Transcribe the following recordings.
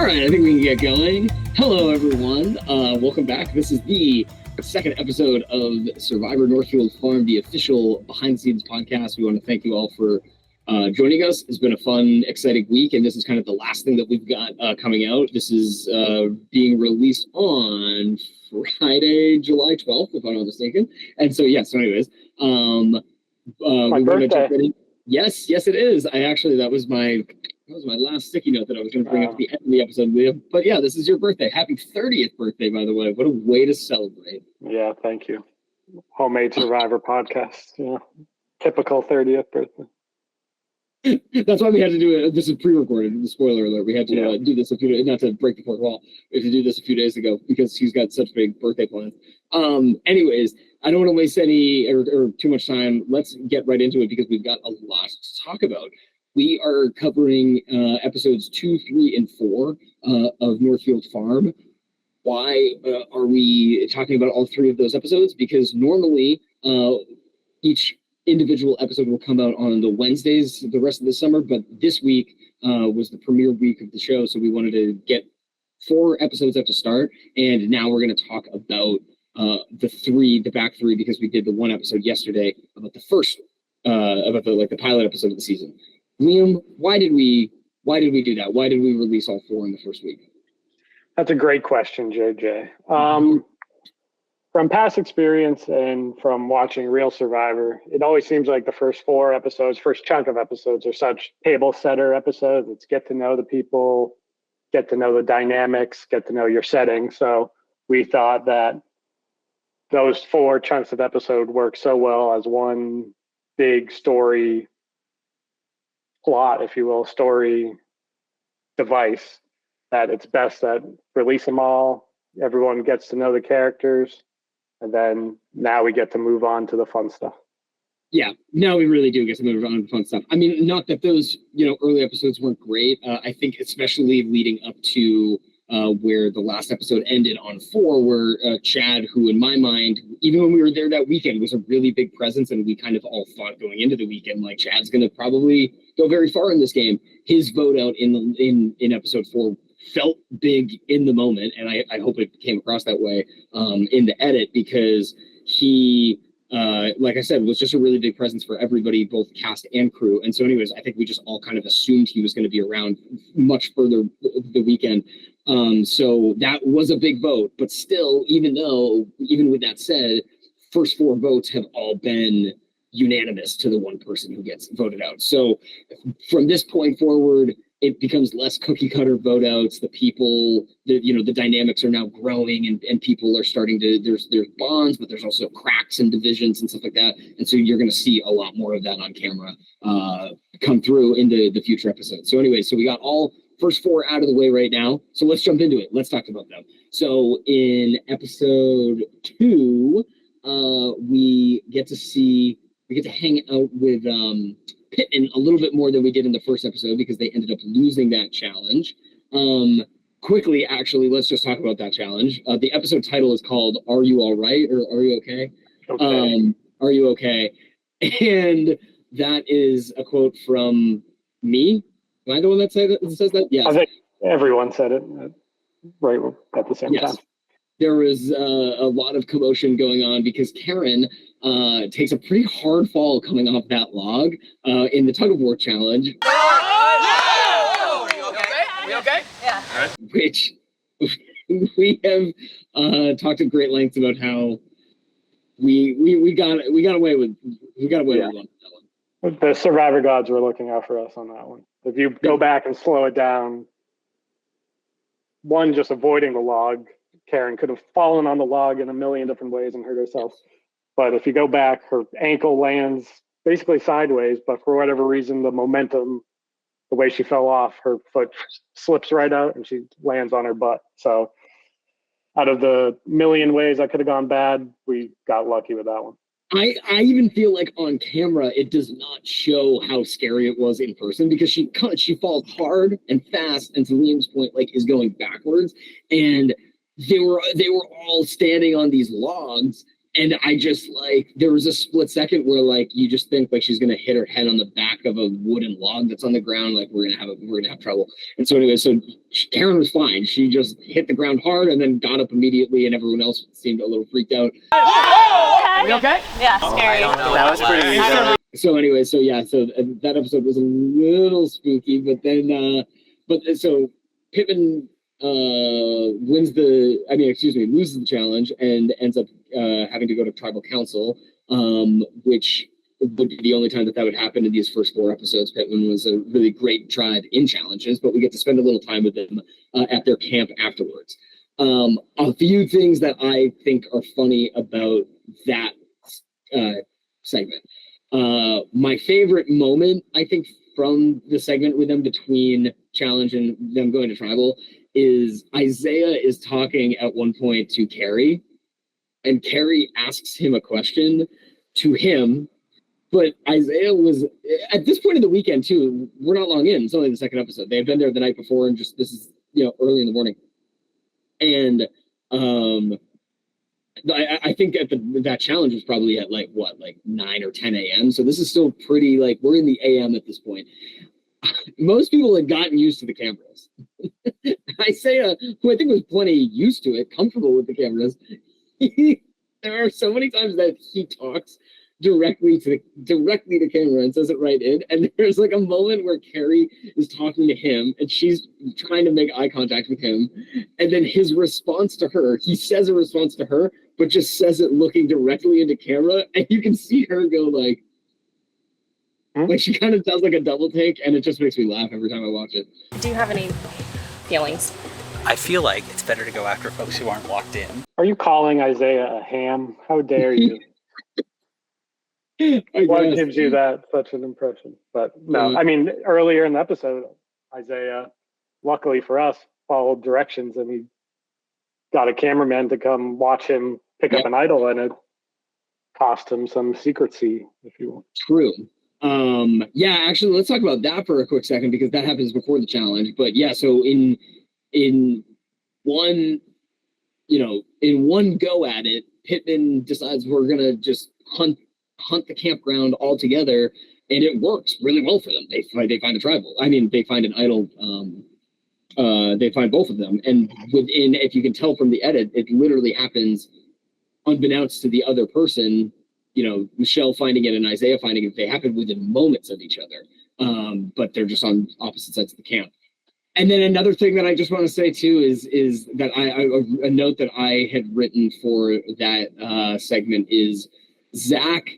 All right, I think we can get going. Hello, everyone. Welcome back. This is the second episode of Survivor Northfield Farm, the official behind-the-scenes podcast. We want to thank you all for joining us. It's been a fun, exciting week, and this is kind of the last thing that we've got coming out. This is being released on Friday, July 12th, if I'm not mistaken. And so, anyways, my birthday. Yes, it is. That was my last sticky note that I was going to bring up at the end of the episode, Leah. But yeah, this is your birthday. Happy 30th birthday, by the way. What a way to celebrate. Yeah, thank you. Homemade Survivor podcast. Yeah, typical 30th birthday. That's why we had to do it. This is pre-recorded. The spoiler alert. We had to do this not to break the fourth wall. We had to do this a few days ago because he's got such big birthday plans. Anyways, I don't want to waste any or too much time. Let's get right into it because we've got a lot to talk about. We are covering episodes 2, 3, and 4 of Northfield Farm. Why are we talking about all 3 of those episodes? Because normally each individual episode will come out on the Wednesdays the rest of the summer, but this week was the premiere week of the show, so we wanted to get 4 episodes up to start, and now we're going to talk about the back 3, because we did the 1 episode yesterday about the first about the pilot episode of the season. Liam, why did we do that? Why did we release all 4 in the first week? That's a great question, JJ. From past experience and from watching Real Survivor, it always seems like the first 4 episodes, first chunk of episodes, are such table setter episodes. It's get to know the people, get to know the dynamics, get to know your setting. So we thought that those 4 chunks of episode work so well as one big story plot, if you will, story device, that it's best that release them all. Everyone gets to know the characters. And then now we get to move on to the fun stuff. Yeah, now we really do get to move on to the fun stuff. I mean, not that those, early episodes weren't great. I think especially leading up to where the last episode ended on 4, where Chad, who in my mind, even when we were there that weekend, was a really big presence, and we kind of all thought going into the weekend, like, Chad's going to probably go very far in this game. His vote out in episode 4 felt big in the moment, and I hope it came across that way in the edit, because he, like I said, was just a really big presence for everybody, both cast and crew. And so anyways, I think we just all kind of assumed he was going to be around much further the weekend. So that was a big vote, but still, even with that said, first 4 votes have all been unanimous to the one person who gets voted out. So from this point forward, it becomes less cookie cutter vote outs. The people, the dynamics are now growing, and people are starting to, there's bonds, but there's also cracks and divisions and stuff like that. And so you're going to see a lot more of that on camera come through into the future episodes. So anyway, so we got all first 4 out of the way right now. So let's jump into it. Let's talk about them. So in episode 2, we get to hang out with Pittman a little bit more than we did in the first episode, because they ended up losing that challenge. Quickly, actually, let's just talk about that challenge. The episode title is called "Are You All Right?" or "Are You Okay?" Okay. Are you okay? And that is a quote from me. Am I the one that says that? Yes. I think everyone said it right at the same time. There was a lot of commotion going on because Karen takes a pretty hard fall coming off that log in the tug-of-war challenge. Oh, you okay? We okay? Yeah. All right. Which we have talked at great lengths about how we got away with that one. The Survivor gods were looking out for us on that one. If you go back and slow it down, one, just avoiding the log, Karen could have fallen on the log in a million different ways and hurt herself. But if you go back, her ankle lands basically sideways, but for whatever reason, the momentum, the way she fell off, her foot slips right out and she lands on her butt. So out of the million ways that could have gone bad, we got lucky with that one. I even feel like on camera, it does not show how scary it was in person, because she falls hard and fast, and to Liam's point, like, is going backwards. And they were all standing on these logs, And I just like, there was a split second where like you just think like she's gonna hit her head on the back of a wooden log that's on the ground, like we're gonna have trouble. And so anyway, so Karen was fine. She just hit the ground hard and then got up immediately, and everyone else seemed a little freaked out. Are we okay? Yeah, scary. That was pretty easy. So anyway, so yeah, so that episode was a little spooky, but then so Pittman loses the challenge and ends up having to go to tribal council, which would be the only time that would happen in these first 4 episodes. Pittman was a really great tribe in challenges, but we get to spend a little time with them at their camp afterwards. A few things that I think are funny about that segment. My favorite moment, I think, from the segment with them between challenge and them going to tribal is Isaiah is talking at one point to Carrie, and Carrie asks him a question to him, but Isaiah was, at this point in the weekend too, we're not long in, it's only the 2nd episode. They had been there the night before, and just, this is, early in the morning. And I think that challenge was probably at like 9 or 10 a.m. So this is still pretty, like, we're in the a.m. at this point. Most people had gotten used to the cameras. Isaiah, who I think was plenty used to it, comfortable with the cameras, there are so many times that he talks directly to camera and says it right in. And there's like a moment where Carrie is talking to him and she's trying to make eye contact with him. And then his response to her, he says a response to her, but just says it looking directly into camera. And you can see her go like she kind of does like a double take, and it just makes me laugh every time I watch it. Do you have any feelings? I feel like it's better to go after folks who aren't locked in. Are you calling Isaiah a ham? How dare you? What gives you that such an impression? But no, I mean, earlier in the episode, Isaiah, luckily for us, followed directions, and he got a cameraman to come watch him pick up an idol, and it cost him some secrecy, if you will. True. Yeah, actually, let's talk about that for a quick second, because that happens before the challenge. But yeah, so in one go at it, Pittman decides we're gonna just hunt the campground all together, and it works really well for them. They find a tribal. I mean, they find an idol. They find both of them, and within, if you can tell from the edit, it literally happens unbeknownst to the other person. Michelle finding it and Isaiah finding it, they happen within moments of each other. But they're just on opposite sides of the camp. And then another thing that I just want to say too is that a note that I had written for that segment is Zach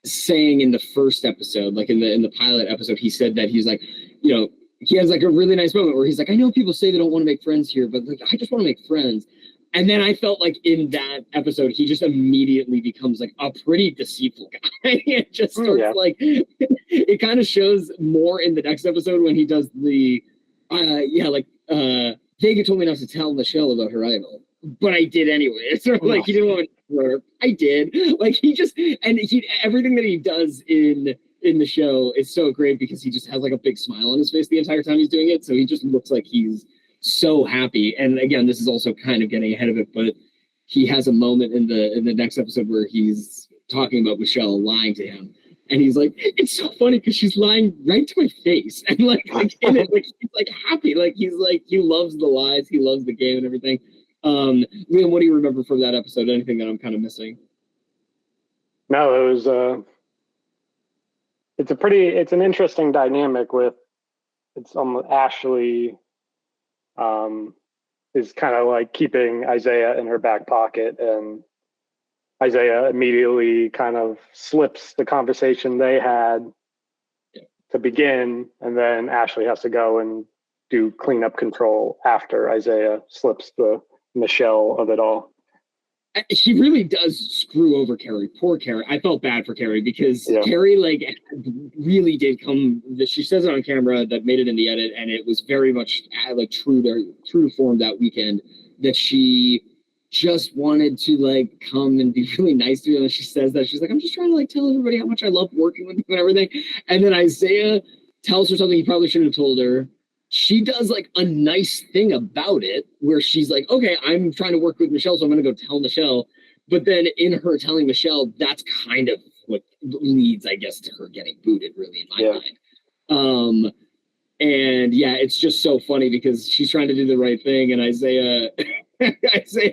saying in the first episode, like in the pilot episode, he said that he's like, he has like a really nice moment where he's like, I know people say they don't want to make friends here, but like, I just want to make friends. And then I felt like in that episode, he just immediately becomes like a pretty deceitful guy. It just starts like, it kind of shows more in the next episode when he does the, Vega told me not to tell Michelle about her idol, but I did anyway. It's sort of like, he didn't want to tell her. I did. Like everything that he does in the show is so great because he just has like a big smile on his face the entire time he's doing it. So he just looks like he's so happy. And again, this is also kind of getting ahead of it, but he has a moment in the next episode where he's talking about Michelle lying to him, and he's like, it's so funny because she's lying right to my face, and like in it, like he's like happy, like he's like, he loves the lies, he loves the game and everything. Liam, what do you remember from that episode? Anything that I'm kind of missing? No, it was it's an interesting dynamic with Ashley is kind of like keeping Isaiah in her back pocket, and Isaiah immediately kind of slips the conversation they had to begin, and then Ashley has to go and do cleanup control after Isaiah slips the Michelle of it all. He really does screw over Carrie. Poor Carrie. I felt bad for Carrie because Carrie really did come. She says it on camera that made it in the edit, and it was very much like true to form that weekend, that she just wanted to come and be really nice to him. And she says that she's like, I'm just trying to tell everybody how much I love working with you and everything. And then Isaiah tells her something he probably shouldn't have told her. She does a nice thing about it where she's like, okay, I'm trying to work with Michelle, so I'm going to go tell Michelle. But then in her telling Michelle, that's kind of what leads, I guess, to her getting booted, really, in my mind. And yeah, it's just so funny because she's trying to do the right thing, and Isaiah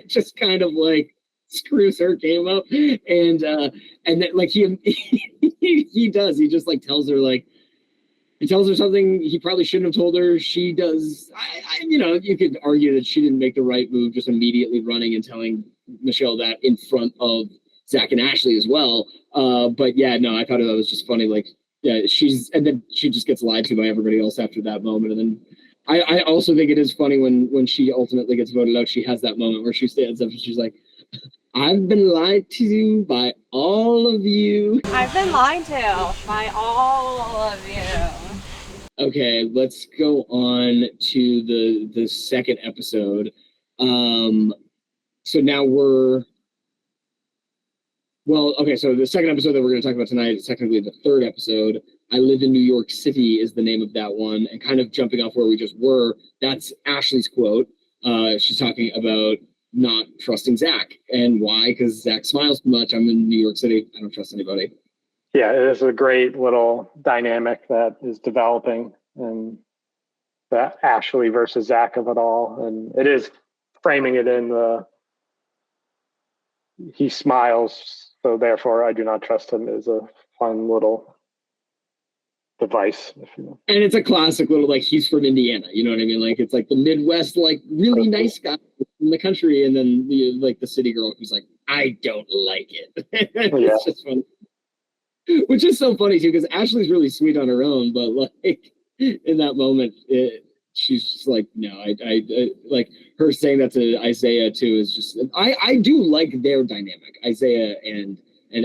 just kind of like screws her game up, and then like he does. He just like tells her like. He tells her something he probably shouldn't have told her. She does, you could argue that she didn't make the right move, just immediately running and telling Michelle that in front of Zach and Ashley as well. But yeah, no, I thought that was just funny. Like, yeah, and then she just gets lied to by everybody else after that moment. And then I also think it is funny when she ultimately gets voted out, she has that moment where she stands up and she's like, I've been lied to by all of you. I've been lied to by all of you. Okay, let's go on to the second episode. So now so the second episode that we're going to talk about tonight is technically the third episode. I Live in New York City is the name of that one. And kind of jumping off where we just were, that's Ashley's quote. She's talking about not trusting Zach. And why? Because Zach smiles too much. I'm in New York City. I don't trust anybody. Yeah, it is a great little dynamic that is developing, and the Ashley versus Zach of it all. And it is framing it in he smiles, so therefore I do not trust him, is a fun little device, if you know. And it's a classic little, like, he's from Indiana, you know what I mean? Like, it's like the Midwest, like, really nice guy from the country, and then the city girl who's like, I don't like it. It's just fun. Which is so funny too, because Ashley's really sweet on her own, but like in that moment, she's just like, no, I like her saying that to Isaiah too is just, I do like their dynamic, Isaiah and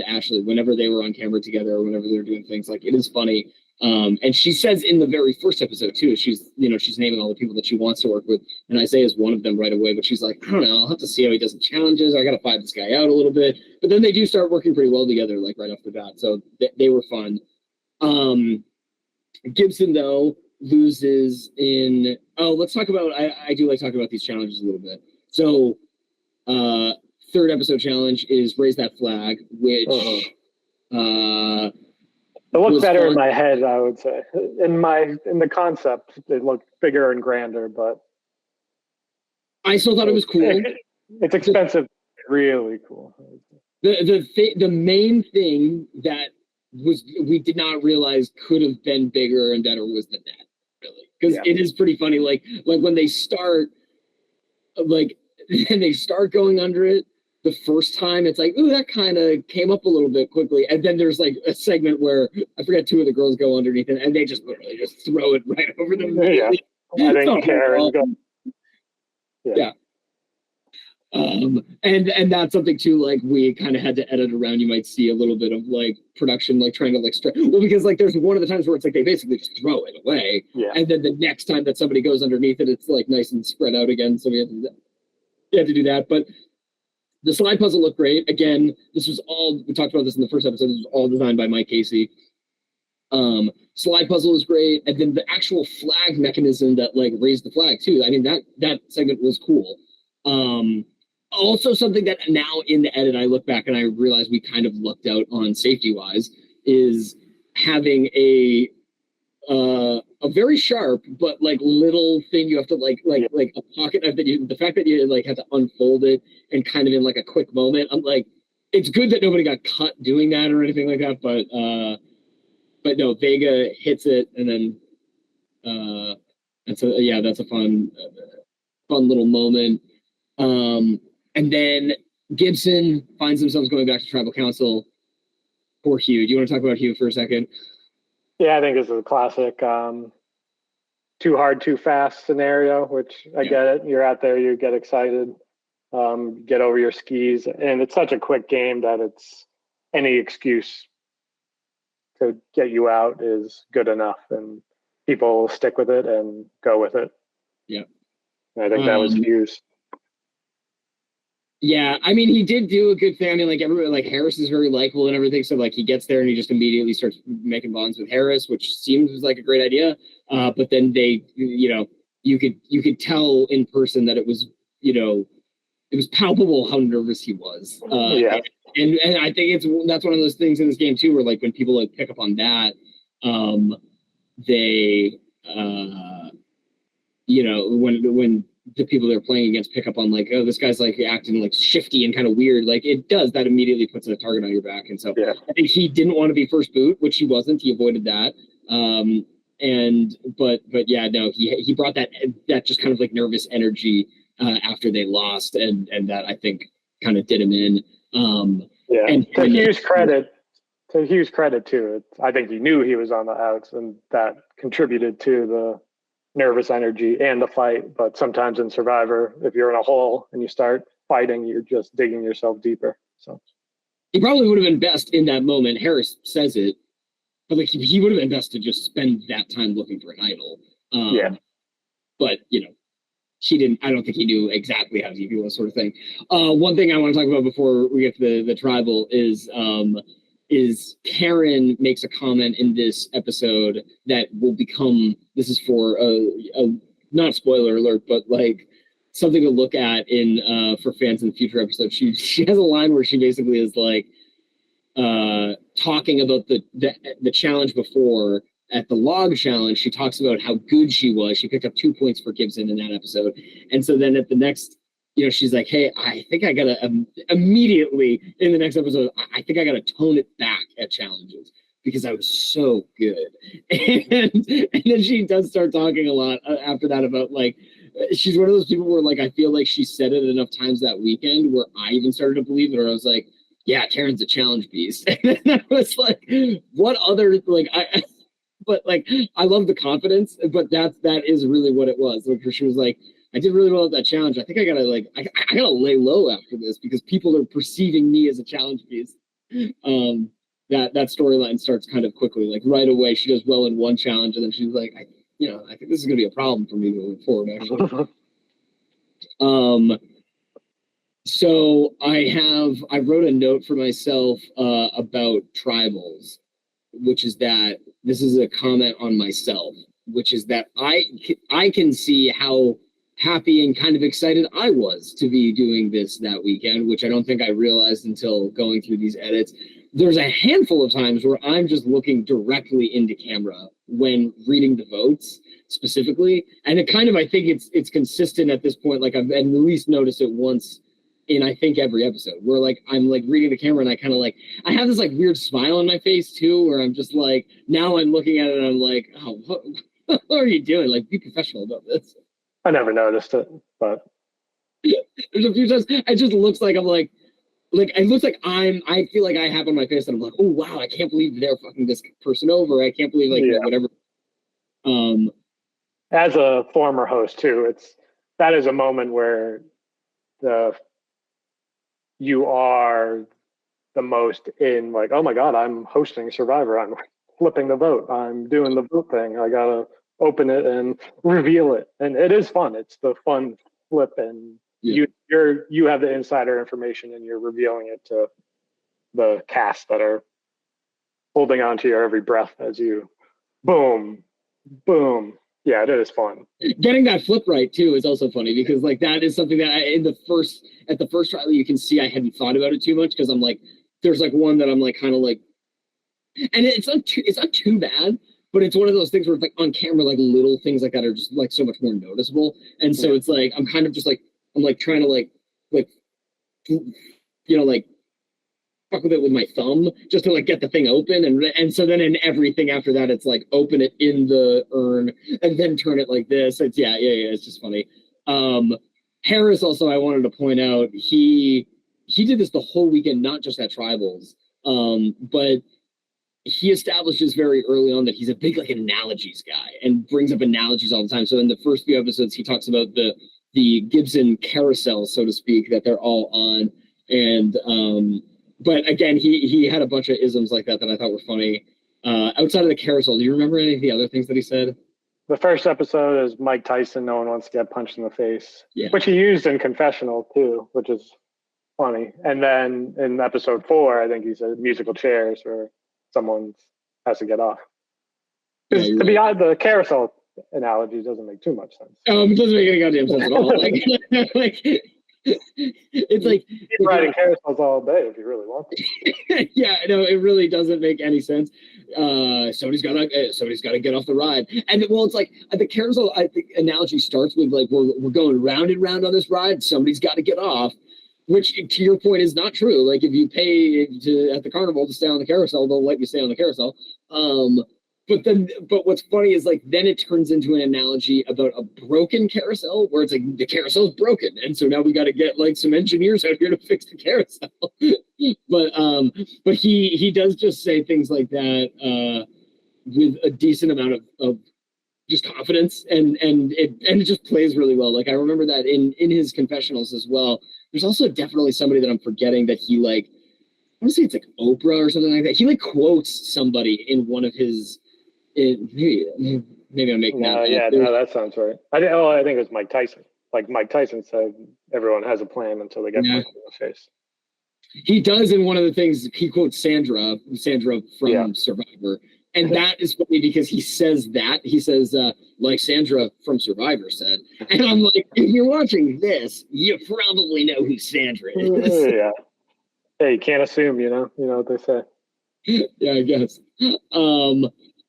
Ashley, whenever they were on camera together or whenever they're doing things, like, it is funny. And she says in the very first episode too, she's naming all the people that she wants to work with, and Isaiah is one of them right away, but she's like, I don't know, I'll have to see how he does in challenges. I got to find this guy out a little bit. But then they do start working pretty well together, like right off the bat. So they were fun. Gibson though loses in, let's talk about, I do like talking about these challenges a little bit. So third episode challenge is Raise That Flag, which it looked better in my head, I would say. In the concept, it looked bigger and grander, but I still thought it was cool. It's expensive, really cool. The main thing that we did not realize could have been bigger and better was the net, really, because it is pretty funny. Like when they start, and they start going under it. The first time, it's like, ooh, that kind of came up a little bit quickly. And then there's like a segment where I forget two of the girls go underneath it, and they just literally just throw it right over them. Yeah, I didn't care. And that's something too, like, we kind of had to edit around. You might see a little bit of like production, like trying to like because like there's one of the times where it's like they basically just throw it away, and then the next time that somebody goes underneath it, it's like nice and spread out again. So we had to do that, but. The slide puzzle looked great. Again, this was all, we talked about this in the first episode, this was all designed by Mike Casey. Slide puzzle is great. And then the actual flag mechanism that like raised the flag too. I mean, that segment was cool. Also something that now in the edit, I look back and I realize we kind of lucked out on safety wise is having a very sharp but like little thing you have to like a pocket knife that the fact that you like had to unfold it and kind of in like a quick moment. I'm like, it's good that nobody got cut doing that or anything like that, but no, Vega hits it, and then and so yeah, that's a fun little moment. And then Gibson finds themselves going back to tribal council. Poor Hugh. Do you want to talk about Hugh for a second? Yeah, I think this is a classic too hard, too fast scenario, which I get it. You're out there, you get excited, get over your skis. And it's such a quick game that it's any excuse to get you out is good enough. And people will stick with it and go with it. Yeah. And I think that was Hughes. Yeah, I mean, he did do a good thing. I mean, like, everybody, like, Harris is very likable and everything. So, like, he gets there and he just immediately starts making bonds with Harris, which seems like a great idea. But then they, you could tell in person that it was, it was palpable how nervous he was. Yeah. And I think that's one of those things in this game too, where like when people like pick up on that, they you know, when the people they're playing against pick up on like, oh, this guy's like acting like shifty and kind of weird, like it does, that immediately puts a target on your back. And so Yeah. I think he didn't want to be first boot, which he wasn't. He avoided that. But yeah, no, he brought that just kind of like nervous energy after they lost, and that I think kind of did him in. Yeah. And to Hughes' credit too, I think he knew he was on the outs, and that contributed to the nervous energy and the fight. But sometimes in Survivor, if you're in a hole and you start fighting, you're just digging yourself deeper. So he probably would have been best in that moment. Harris says it, but like he would have been best to just spend that time looking for an idol. Yeah. But you know, he didn't. I don't think he knew exactly how deep he was, sort of thing. One thing I want to talk about before we get to the tribal is Karen makes a comment in this episode that will become, this is for a not spoiler alert, but like something to look at in for fans in future episodes. She has a line where she basically is like talking about the challenge before. At the log challenge, she talks about how good she was. She picked up 2 points for Gibson in that episode. And so then at the next, you know, she's like, hey, I think I got to immediately in the next episode, I think I got to tone it back at challenges because I was so good. And then she does start talking a lot after that about like, she's one of those people where like, I feel like she said it enough times that weekend where I even started to believe it, or I was like, yeah, Karen's a challenge beast. And then I was like, what other, like, but like, I love the confidence, but that is really what it was. Like, she was like, I did really well at that challenge. I think I gotta like, I gotta lay low after this because people are perceiving me as a challenge piece. That storyline starts kind of quickly. Like right away, she does well in one challenge, and then she's like, I think this is gonna be a problem for me moving forward. Actually, so I wrote a note for myself about tribals, which is that this is a comment on myself, which is that I can see how happy and kind of excited I was to be doing this that weekend, which I don't think I realized until going through these edits. There's a handful of times where I'm just looking directly into camera when reading the votes specifically. And it kind of, I think it's consistent at this point. Like I've at least noticed it once in I think every episode where like I'm like reading the camera and I kind of like I have this like weird smile on my face too, where I'm just like now I'm looking at it and I'm like, oh, what are you doing? Like be professional about this. I never noticed it, but there's a few times it just looks like I'm like it looks like I feel like I have on my face and I'm like, oh wow, I can't believe they're fucking this person over. I can't believe like whatever. As a former host too, that is a moment where you are the most in like, oh my God, I'm hosting Survivor. I'm flipping the vote. I'm doing the vote thing. I gotta open it and reveal it. And it is fun. It's the fun flip, and you have the insider information and you're revealing it to the cast that are holding on to your every breath as you boom. Yeah, it is fun. Getting that flip right too is also funny because like that is something that at the first trial you can see I hadn't thought about it too much because I'm like there's like one that I'm like kind of like, and it's not too bad, but it's one of those things where it's like on camera like little things like that are just like so much more noticeable, and so it's like I'm kind of just like I'm like trying to like like fuck with it with my thumb just to like get the thing open, and so then in everything after that it's like open it in the urn and then turn it like this. It's it's just funny. Harris also, I wanted to point out, he did this the whole weekend, not just at tribals, but he establishes very early on that he's a big like analogies guy and brings up analogies all the time. So in the first few episodes he talks about the Gibson carousel, so to speak, that they're all on, and but again, he had a bunch of isms like that I thought were funny. Outside of the carousel, do you remember any of the other things that he said? The first episode is Mike Tyson, no one wants to get punched in the face, which he used in Confessional too, which is funny. And then in episode 4, I think he said musical chairs where someone has to get off. Because to be honest, the carousel analogy doesn't make too much sense. It doesn't make any goddamn sense at all. It's like Keep riding carousels all day if you really want to. yeah, no, it really doesn't make any sense. Somebody's gotta get off the ride, and well, it's like the carousel. I think analogy starts with like we're going round and round on this ride. Somebody's got to get off, which to your point is not true. Like if you pay at the carnival to stay on the carousel, they'll let you stay on the carousel. But what's funny is like then it turns into an analogy about a broken carousel where it's like the carousel's broken, and so now we got to get like some engineers out here to fix the carousel. but he does just say things like that with a decent amount of just confidence, and it just plays really well. Like I remember that in his confessionals as well. There's also definitely somebody that I'm forgetting that he like. I want to say it's like Oprah or something like that. He like quotes somebody in one of his. Maybe I'm making that. No, that sounds right. I think it was Mike Tyson. Like Mike Tyson said, everyone has a plan until they get punched in the face. He does in one of the things. He quotes Sandra from Survivor, and that is funny because he says that like Sandra from Survivor said, and I'm like, if you're watching this, you probably know who Sandra is. Yeah. Hey, you can't assume, you know what they say. Yeah, I guess.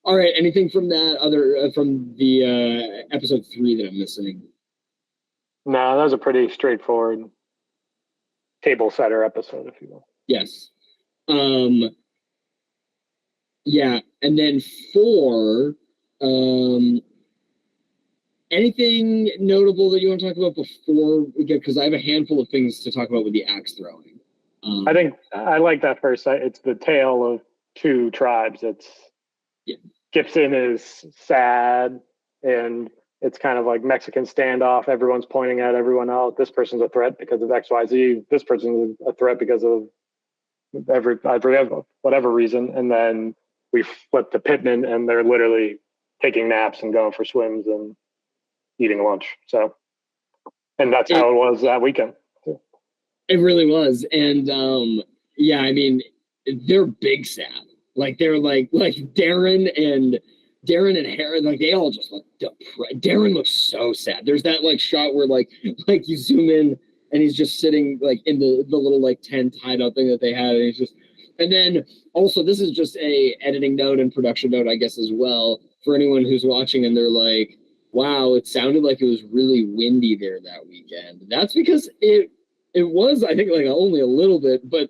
All right. Anything from that from the episode 3 that I'm missing? No, that was a pretty straightforward table setter episode, if you will. Yes. Yeah, and then 4. Anything notable that you want to talk about before we get? Because I have a handful of things to talk about with the axe throwing. I think I like that first. It's the tale of 2 tribes. Gibson is sad, and it's kind of like Mexican standoff. Everyone's pointing at everyone else. This person's a threat because of X, Y, Z. This person's a threat because of whatever reason. And then we flip to Pittman, and they're literally taking naps and going for swims and eating lunch. So, and that's how it was that weekend. It really was. And I mean, they're big sad. Like they're like Darren and Harry, like they all just look depressed. Darren looks so sad. There's that like shot where like you zoom in and he's just sitting like in the little like tent tied up thing that they had, and he's just. And then also this is just a editing note and production note, I guess, as well, for anyone who's watching and they're like, wow, it sounded like it was really windy there that weekend. That's because it was, I think, like only a little bit, but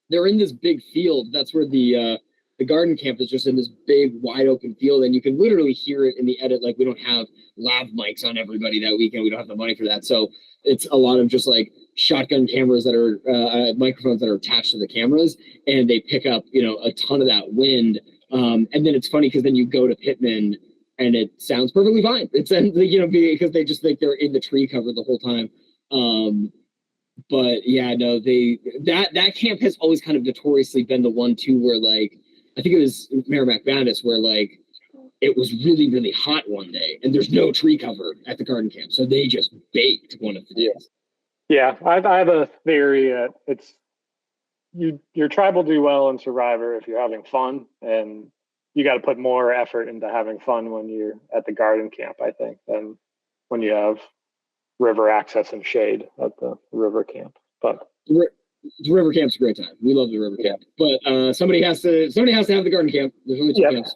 they're in this big field. That's where the garden camp is, just in this big wide open field, and you can literally hear it in the edit. Like we don't have lav mics on everybody that weekend. We don't have the money for that, so it's a lot of just like shotgun cameras that are microphones that are attached to the cameras, and they pick up a ton of that wind. And then it's funny because then you go to Pittman and it sounds perfectly fine. It's because they just think they're in the tree cover the whole time. But yeah, no, that camp has always kind of notoriously been the one too where like I think it was Merrimack Madness where like it was really, really hot one day and there's no tree cover at the garden camp, so they just baked one of the days. Yeah, I have a theory that your tribe will do well in Survivor if you're having fun, and you got to put more effort into having fun when you're at the garden camp, I think, than when you have river access and shade at the river camp. But the river camp's a great time. We love the river camp, but somebody has to have the garden camp. There's only 2 camps.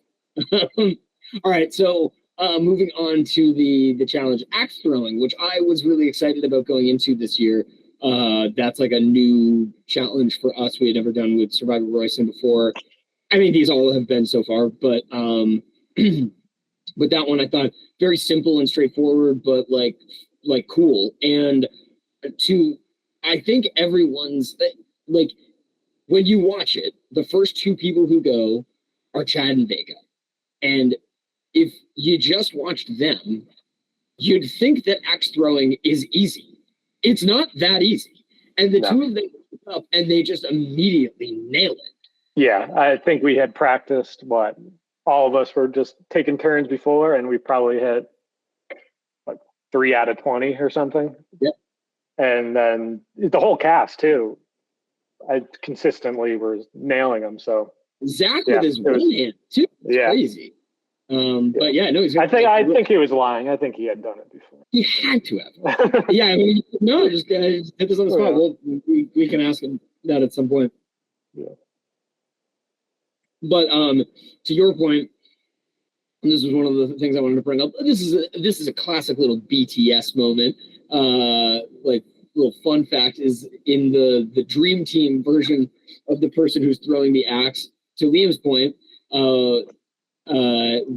All right, so moving on to the challenge axe throwing, which I was really excited about going into this year. That's like a new challenge for us. We had never done with Survivor Roysan before. I mean, these all have been so far, but but that one I thought very simple and straightforward, but like cool. And I think everyone's like, when you watch it, the first 2 people who go are Chad and Vega. And if you just watched them, you'd think that axe throwing is easy. It's not that easy. And the 2 of them go up and they just immediately nail it. Yeah, I think we had practiced all of us were just taking turns before, and we probably hit 3 out of 20 or something. Yep. And then the whole cast too, I consistently were nailing them. So Zach with his one hand too. It's crazy. But yeah, no, I think he was lying. I think he had done it before. He had to have. Yeah, I mean, no, just hit this on the spot. Well, we can ask him that at some point. Yeah. But to your point, and this was one of the things I wanted to bring up. This is a classic little BTS moment. Like little fun fact is in the Dream Team version of the person who's throwing the axe. To Liam's point,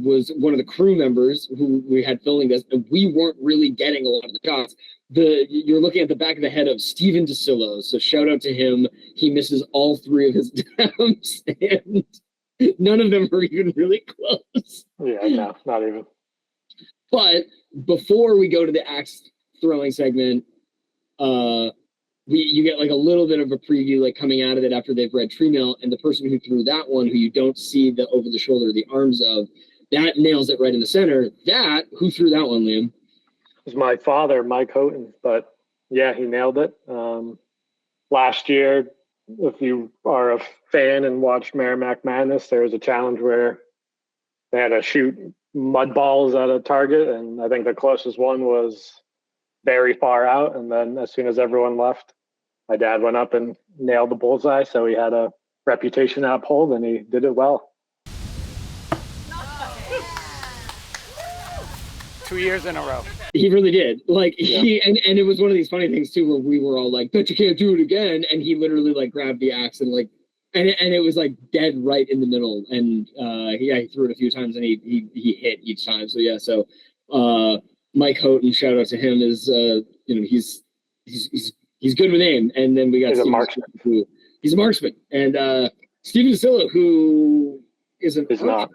was one of the crew members who we had filming this, and we weren't really getting a lot of the shots. You're looking at the back of the head of Steven DeSillo, so shout out to him. He misses all 3 of his attempts, and none of them are even really close. Yeah, no, not even. But before we go to the axe throwing segment, you get like a little bit of a preview, like coming out of it after they've read Tree Mail, and the person who threw that one, who you don't see the over the shoulder, the arms of, that nails it right in the center. Who threw that one, Liam? It was my father, Mike Houghton, but yeah, he nailed it. Last year, if you are a fan and watched Merrimack Madness, there was a challenge where they had to shoot mud balls at a target, and I think the closest one was very far out. And then as soon as everyone left, my dad went up and nailed the bullseye. So he had a reputation to uphold, and he did it well. 2 years in a row. He really did. Like and it was one of these funny things too, where we were all like, "Bet you can't do it again," and he literally like grabbed the axe and like, and it was like dead right in the middle, and he threw it a few times and he hit each time. So yeah, so Mike Houghton, shout out to him, is he's good with aim, and then we got he's a marksman. He's a marksman, and Steven DeSillo, who is an is not.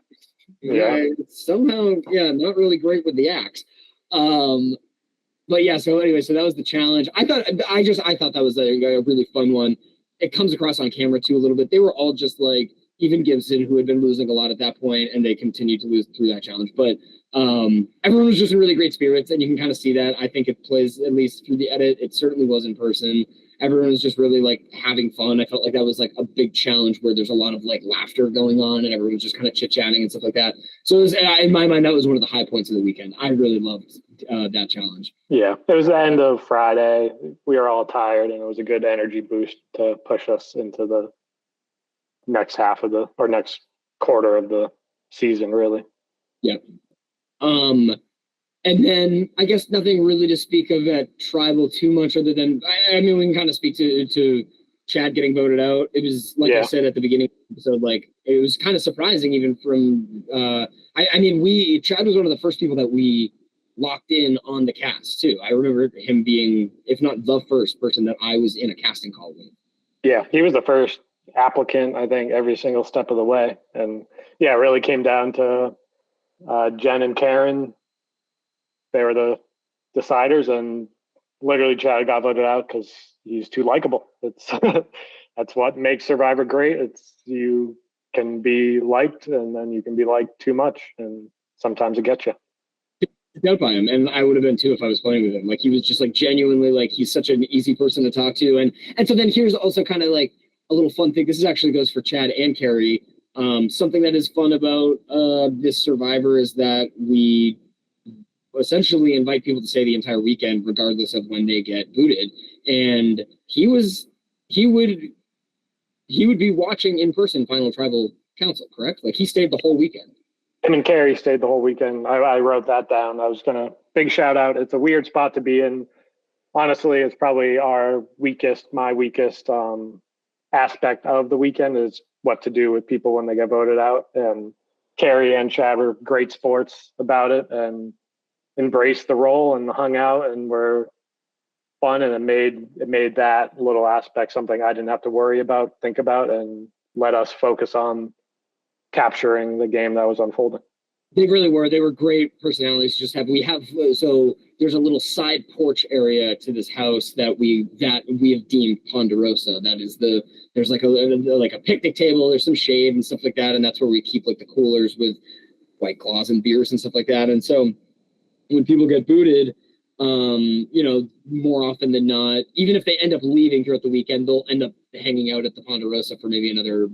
Yeah, somehow, not really great with the axe. But yeah, so anyway, so that was the challenge. I thought that was a really fun one. It comes across on camera too a little bit. They were all just like, even Gibson, who had been losing a lot at that point, and they continued to lose through that challenge. But everyone was just in really great spirits, and you can kind of see that. I think it plays, at least through the edit, it certainly was in person. Everyone was just really like having fun. I felt like that was like a big challenge where there's a lot of like laughter going on, and everyone was just kind of chit-chatting and stuff like that. So it was, in my mind, that was one of the high points of the weekend. I really loved that challenge. Yeah, it was the end of Friday. We were all tired, and it was a good energy boost to push us into the next half of next quarter of the season, really. Yeah. And then I guess nothing really to speak of at Tribal too much, other than I mean, we can kind of speak to Chad getting voted out. It was like I said at the beginning of the episode, like it was kind of surprising, even from Chad was one of the first people that we locked in on the cast too. I remember him being, if not the first person that I was in a casting call with. Yeah, he was the first applicant, I think, every single step of the way. And yeah, it really came down to Jen and Karen. They were the deciders, and literally Chad got voted out because he's too likable. It's that's what makes Survivor great. It's you can be liked, and then you can be liked too much, and sometimes it gets you. Out by him, and I would have been too if I was playing with him. Like he was just like genuinely like he's such an easy person to talk to, and so then here's also kind of like a little fun thing. This actually goes for Chad and Carrie. Something that is fun about this Survivor is that we essentially invite people to stay the entire weekend, regardless of when they get booted. And he would be watching in person Final Tribal Council, correct? Like he stayed the whole weekend. Him and Carrie stayed the whole weekend. I wrote that down. I was gonna big shout out. It's a weird spot to be in. Honestly, it's probably my weakest aspect of the weekend is what to do with people when they get voted out. And Carrie and Chad were great sports about it and embraced the role and hung out and were fun, and it made that little aspect something I didn't have to think about, and let us focus on capturing the game that was unfolding. They really were. They were great personalities. So there's a little side porch area to this house that we have deemed Ponderosa. That is there's like a picnic table. There's some shade and stuff like that, and that's where we keep like the coolers with White Claws and beers and stuff like that. And so when people get booted, more often than not, even if they end up leaving throughout the weekend, they'll end up hanging out at the Ponderosa for maybe another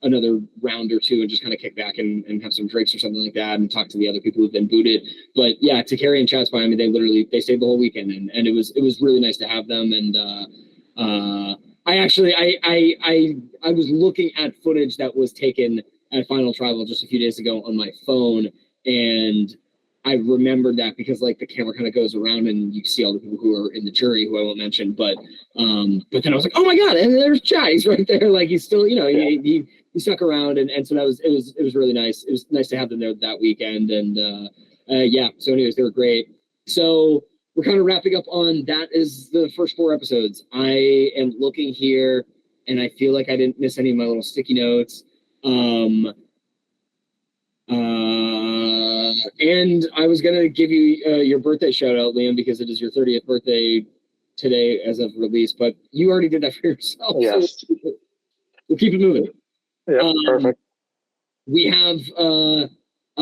another round or two and just kind of kick back and have some drinks or something like that and talk to the other people who've been booted. But yeah, to Carrie and Chad's point, I mean, they stayed the whole weekend, and it was really nice to have them. And I was looking at footage that was taken at Final Tribal just a few days ago on my phone, and I remembered that because like the camera kind of goes around and you see all the people who are in the jury, who I won't mention, but then I was like, oh my God, and there's Chad, he's right there. Like he's still, he stuck around. And so it was really nice. It was nice to have them there that weekend. And yeah, so anyways, they were great. So we're kind of wrapping up on that is the first 4 episodes. I am looking here and I feel like I didn't miss any of my little sticky notes. And I was going to give you your birthday shout out, Liam, because it is your 30th birthday today as of release, but you already did that for yourself. Yes. So we'll keep it moving. Yeah, perfect. We have a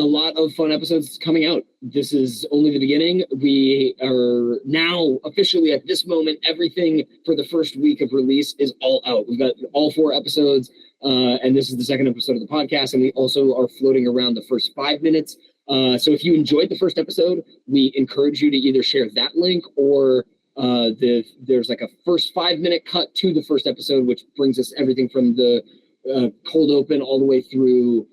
lot of fun episodes coming out. This is only the beginning. We are now officially at this moment, everything for the first week of release is all out. We've got all 4 episodes. And this is the 2nd episode of the podcast, and we also are floating around the first 5 minutes. So if you enjoyed the first episode, we encourage you to either share that link or there's like a first 5-minute cut to the first episode, which brings us everything from the cold open all the way through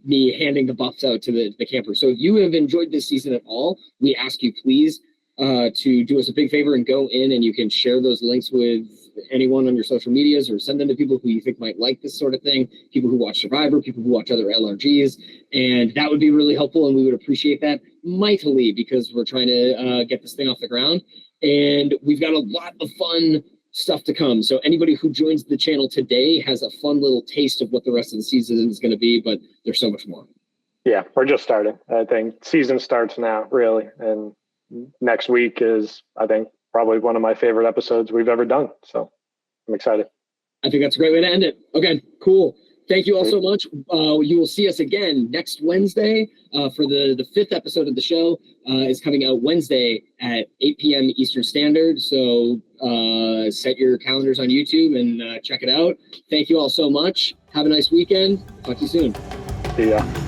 me handing the buffs out to the campers. So if you have enjoyed this season at all, we ask you please to do us a big favor and go in, and you can share those links with anyone on your social medias or send them to people who you think might like this sort of thing, people who watch Survivor, people who watch other LRGs, and that would be really helpful, and we would appreciate that mightily because we're trying to get this thing off the ground, and we've got a lot of fun stuff to come. So anybody who joins the channel today has a fun little taste of what the rest of the season is going to be, but there's so much more. Yeah, we're just starting. I think season starts now, really, and next week is, I think, probably one of my favorite episodes we've ever done. So I'm excited. I think that's a great way to end it. Okay, cool. Thank you all so much. You will see us again next Wednesday for the 5th episode of the show. Is coming out Wednesday at 8 p.m. Eastern Standard. So set your calendars on YouTube and check it out. Thank you all so much. Have a nice weekend. Talk to you soon. See ya.